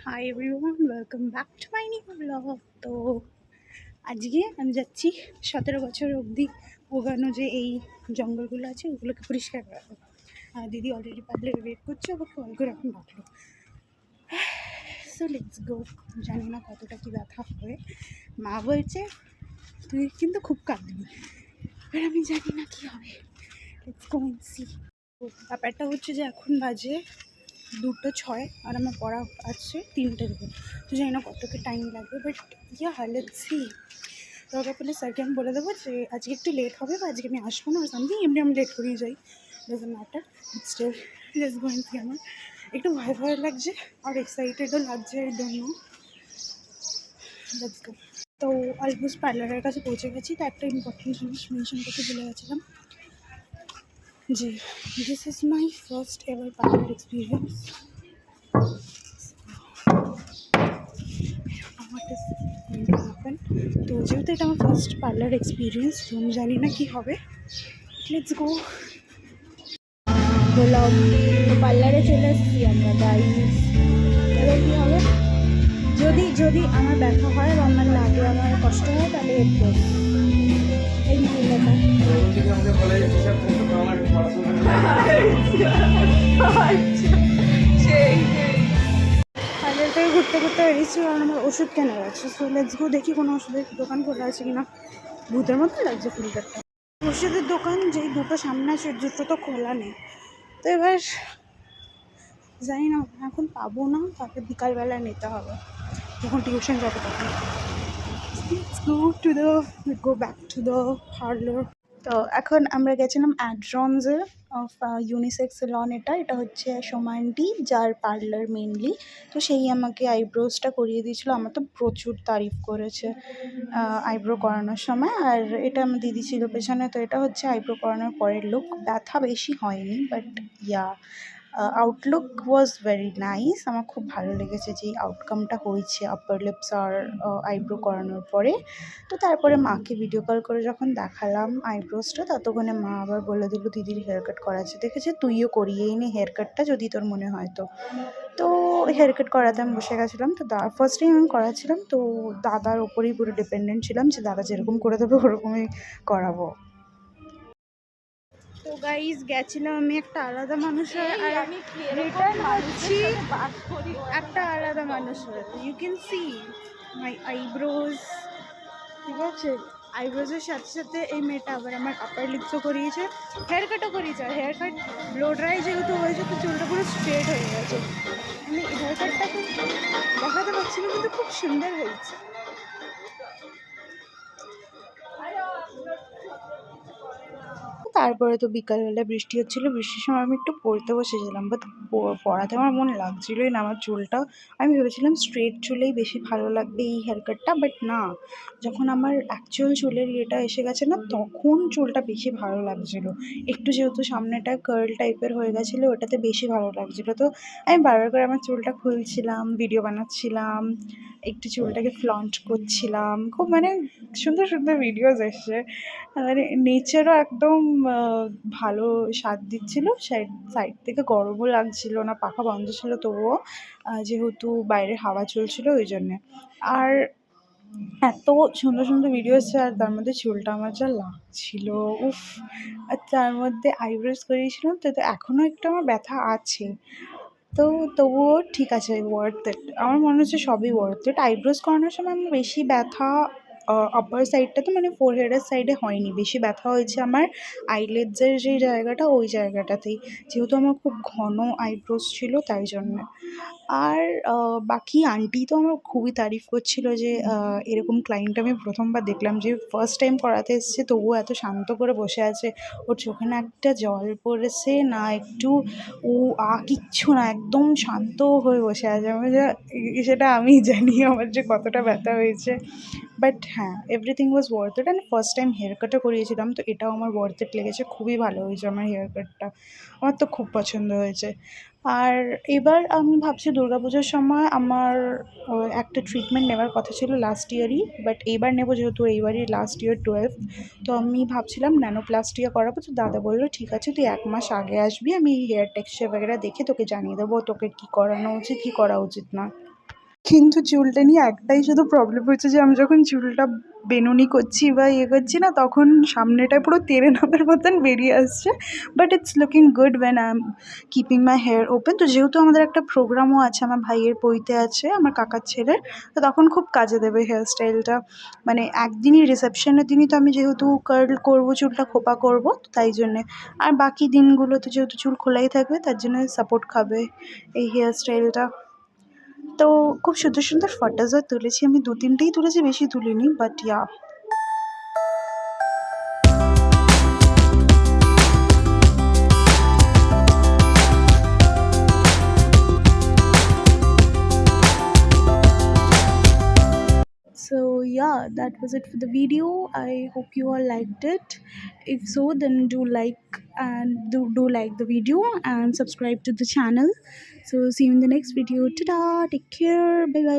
Hi everyone, welcome back to my new blog. তো আজকে আমি যাচ্ছি 17 বছর অবধি ওগানো যে এই জঙ্গলগুলো আছে ওগুলোকে পরিষ্কার করাবো। আর দিদি অলরেডি পার্লারে ওয়েট করছে, ওকে কল করে এখন ডাকলো। So let's go. জানি না কতটা কী ব্যথা হবে। মা বলছে তুই কিন্তু খুব কাঁদবি, এবার আমি জানি না কী হবে। Let's go and see. ব্যাপারটা হচ্ছে যে এখন বাজে 2:06 আর আমার পড়া আছে 3টে থেকে। তো জানি না কত কি টাইম লাগবে, বাট লেটস সি। দরকার পড়লে স্যারকে আমি বলে দেবো যে আজকে একটু লেট হবে বা আজকে আমি আসবো না, সামথিং। এমনি আমি লেট করেই যাই, doesn't matter. Still let's go and see. আমার একটু ভয় ভয় লাগছে আর এক্সাইটেডও লাগছে, এই জন্য লেটস গো। তো অলমোস্ট পার্লারের কাছে পৌঁছে গেছি। তো একটা ইম্পর্টেন্ট জিনিস মেনশন করতে ভুলে গেছিলাম যে this is my first ever parlour experience. তো যেহেতু এটা আমার ফার্স্ট পার্লার এক্সপিরিয়েন্স, তো আমি জানি না কী হবে। লেটস গো। বললাম তো পার্লারে চলে এসেছি আমরা, গাইস। এবার কী হবে, যদি যদি আমার ব্যথা হয় বা আমার লাগে, আমার কষ্ট হয়, তাহলে একটু এই মহিলাটা বাজার থেকে ঘুরতে ঘুরতে বেরিয়েছি, কারণ আমার ওষুধ কেনার আছে। সো লেটস গো, দেখি কোনো ওষুধের দোকান খোলা আছে কিনা। ভূতের মতো লাগছে ফিল্টারটা। ওষুধের দোকান যেই দুটো সামনে আছে দুটো তো খোলা নেই। তো এবার জানি না, এখন পাবো না, তারপর বিকালবেলায় নিতে হবে যখন টিউশন যাবো তখন। Go back to the parlour. তো এখন আমরা গেছিলাম অ্যাড্রনসে অফ ইউনিসেক্স সেলন। এটা হচ্ছে সোমান্টি, যার পার্লার মেনলি। তো সেই আমাকে আইব্রোজটা করিয়ে দিয়েছিলো। আমার তো প্রচুর তারিফ করেছে আইব্রো করানোর সময়। আর এটা আমার দিদি ছিল পেছনে। তো এটা হচ্ছে আইব্রো করানোর পরের লুক। ব্যথা বেশি হয়নি, but Outlook was very nice. আমার খুব ভালো লেগেছে যে আউটকামটা হয়েছে আপার লিপস আর আইব্রো করানোর পরে। তো তারপরে মাকে ভিডিও কল করে যখন দেখালাম আইব্রোসটা, ততক্ষণে মা আবার বলে দিল দিদির হেয়ার কাট করা আছে। দেখেছে, তুইও করিয়েই নে হেয়ার কাটটা যদি তোর মনে হয়। তো হেয়ার কাট করাতে আমি বসে গেছিলাম। তো ফার্স্ট টাইম আমি করাচ্ছিলাম, তো দাদার ওপরেই পুরো ডিপেন্ডেন্ট ছিলাম যে দাদা যেরকম করে দেবে ওরকমই করাবো। তো গাইজ গেছিলাম আমি একটা আলাদা মানুষ হয়ে, আর আমি রিটার্ন হচ্ছি একটা আলাদা মানুষ হয়ে। You can see my eyebrows, ঠিক আছে? আইব্রোজের সাথে সাথে এই মেয়েটা আবার আমার আপার লিপসও করিয়েছে, হেয়ার কাটও করিয়েছে। আর হেয়ার কাট ব্লো ড্রাই যেহেতু হয়েছে, তো চুলটা পুরো স্ট্রেট হয়ে গেছে। আমি হেয়ার কাটটাকে দেখাতে পারছি না, কিন্তু খুব সুন্দর হয়েছে। তারপরে তো বিকালবেলা বৃষ্টি হচ্ছিলো, বৃষ্টির সময় আমি একটু পড়তে বসেছিলাম, বাট পড়াতে আমার মন লাগছিলোই না। আমার চুলটাও, আমি ভেবেছিলাম স্ট্রেট চুলেই বেশি ভালো লাগবে এই হেয়ার কাটটা, বাট না, যখন আমার অ্যাকচুয়াল চুলের ইয়েটা এসে গেছে না, তখন চুলটা বেশি ভালো লাগছিলো। একটু যেহেতু সামনেটা কার্ল টাইপের হয়ে গেছিলো, ওটাতে বেশি ভালো লাগছিলো। তো আমি বারবার করে আমার চুলটা খুলছিলাম, ভিডিও বানাচ্ছিলাম, একটু চুলটাকে ফ্লন্ট করছিলাম। খুব সুন্দর সুন্দর ভিডিওস এসছে। নেচারও একদম ভালো স্বাদ দিচ্ছিলো। সাইড থেকে গরমও লাগছিলো না, পাখা বন্ধ ছিল তবুও, যেহেতু বাইরে হাওয়া চলছিলো ওই জন্যে। আর এত সুন্দর সুন্দর ভিডিও এসছে, আর তার মধ্যে চুলটা আমার যা লাগছিল, উফ! আর তার মধ্যে আইব্রোজ করিয়েছিলাম, তো এখনও একটু আমার ব্যথা আছে। তো তবুও ঠিক আছে, ওয়ার্থ ইট। আমার মনে হচ্ছে সবই ওয়ার্থ ইট। আইব্রোজ করানোর সময় আমার বেশি ব্যথা আপার সাইডটাতে, ফোরহেডের সাইডে হয়নি। বেশি ব্যথা হয়েছে আমার আইলেডসের যে জায়গাটা, ওই জায়গাটাতেই, যেহেতু আমার খুব ঘন আইব্রোজ ছিল তাই জন্যে। আর বাকি আন্টি তো আমার খুবই তারিফ করছিলো যে এরকম ক্লায়েন্ট আমি প্রথমবার দেখলাম, যে ফার্স্ট টাইম করাতে এসেছে তবুও এত শান্ত করে বসে আছে। ওর চোখে না একটা জল পড়েছে না, একটু কিচ্ছু না, একদম শান্ত হয়ে বসে আছে। আমি সেটা আমিই জানি আমার যে কতটা ব্যথা হয়েছে। বাট হ্যাঁ, everything was worth it. And first time hair কাটও করিয়েছিলাম, তো এটাও আমার ওয়ার্থ ইট লেগেছে। খুবই ভালো হয়েছে আমার হেয়ার কাটটা, আমার তো খুব পছন্দ হয়েছে। আর এবার আমি ভাবছি দুর্গাপুজোর সময় আমার একটা ট্রিটমেন্ট নেওয়ার কথা ছিল লাস্ট ইয়ারই, বাট এইবার নেবো, যেহেতু এইবারই লাস্ট ইয়ার 12th। তো আমি ভাবছিলাম ন্যানোপ্লাস্টিয়া করাবো। তো দাদা বললো ঠিক আছে, তুই 1 মাস আগে আসবি, আমি হেয়ার টেক্সচার বগেরা দেখে তোকে জানিয়ে দেবো তোকে কী করানো উচিত, কী করা উচিত না। কিন্তু চুলটা নিয়ে একটাই শুধু প্রবলেম হয়েছে যে আমি যখন চুলটা বেনুনি করছি বা করছি না, তখন সামনেটা পুরো তেড়ে নামের মতন বেরিয়ে আসছে। But it's looking good when I am keeping my hair open. তো যেহেতু আমাদের একটা প্রোগ্রামও আছে, আমার ভাইয়ের পৈতে আছে, আমার কাকার ছেলের, তো তখন খুব কাজে দেবে হেয়ার স্টাইলটা। মানে একদিনই রিসেপশনের দিনই তো আমি যেহেতু কার্ল করবো, চুলটা খোপা করবো, তো তাই জন্যে। আর বাকি দিনগুলোতে যেহেতু চুল খোলাই থাকবে, তার জন্য সাপোর্ট খাবে এই হেয়ার স্টাইলটা। তো খুব সুন্দর সুন্দর ফটোসও তুলেছি আমি, 2-3টেই তুলেছি, বেশি তুলিনি, but yeah. So yeah, that was it for the video. I hope you all liked it. If so, then do like and do like the video and subscribe to the channel. So see you in the next video. Ta-da! Take care. Bye bye.